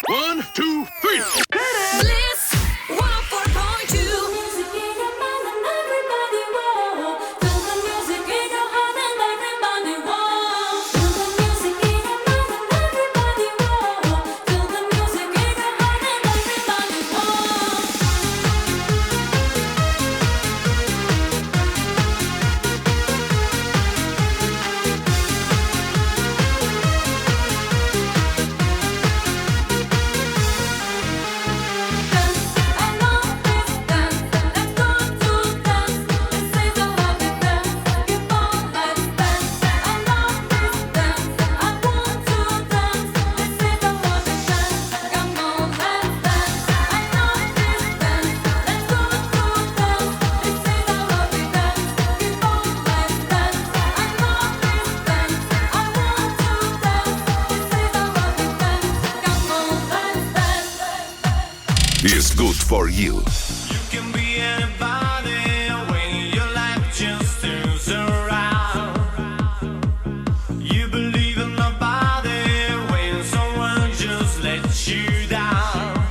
One, two, three. Bliss 104.2. Is good for you. You can be anybody when your life just turns around. You believe in nobody when someone just lets you down.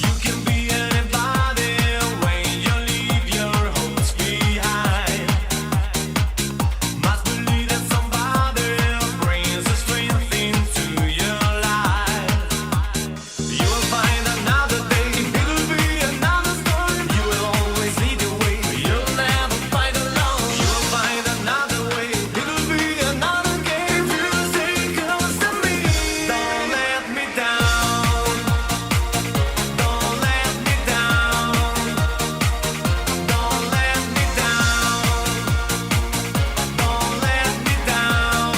You can be anybody when you leave your hopes behind. Must believe that somebody brings the strength into your life. You will find another day, it'll be another story. You will always lead the way, you'll never fight alone. You will find another way, it'll be another game. You say close to me, don't let me down. Don't let me down. Don't let me down. Don't let me down.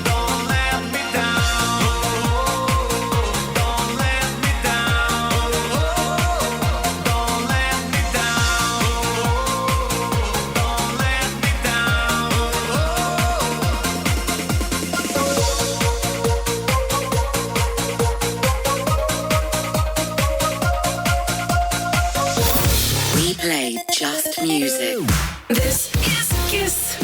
Don't let me down. Don't let me down. Don't let me down. We play just music. This is Kiss.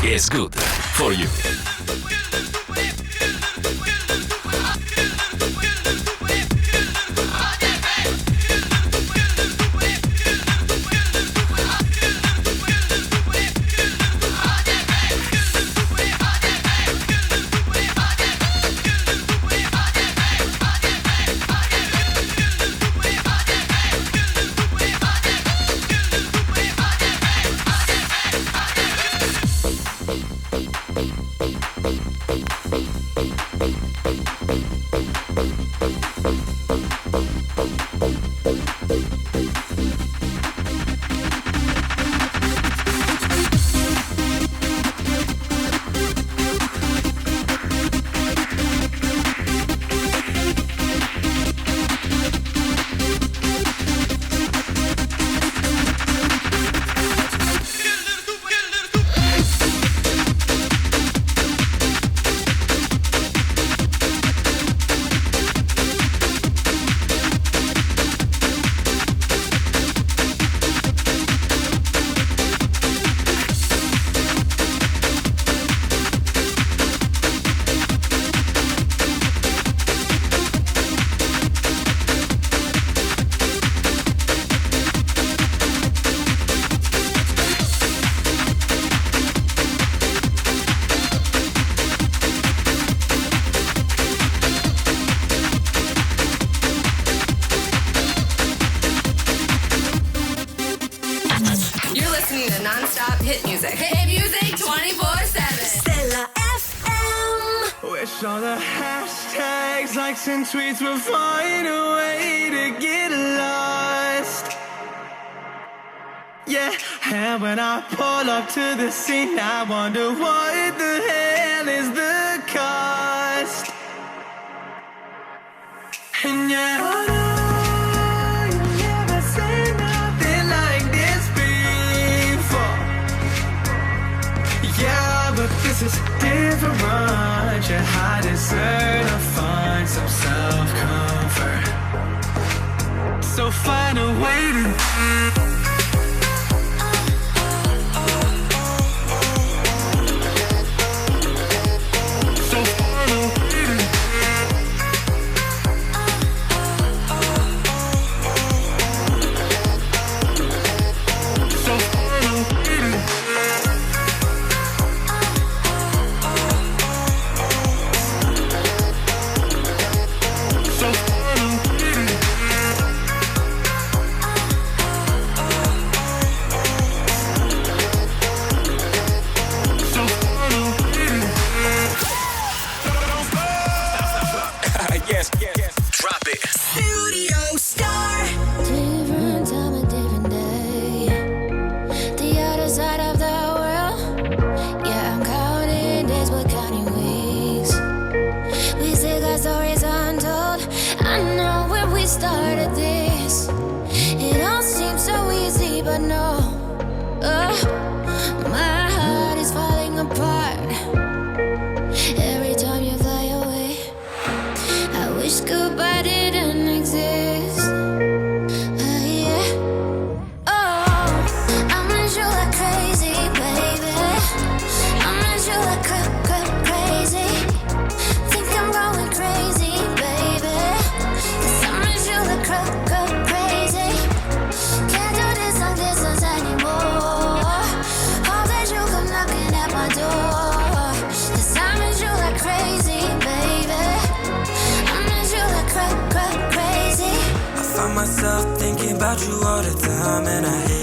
Is good for you. All the hashtags, likes, and tweets will find a way to get lost. Yeah, and when I pull up to the scene, I wonder what the hell is the cost. And yeah, I know you never seen nothing like this before. Yeah, but this is different. You deserve to find some self-comfort. So find a way to myself thinking about you all the time, and I hate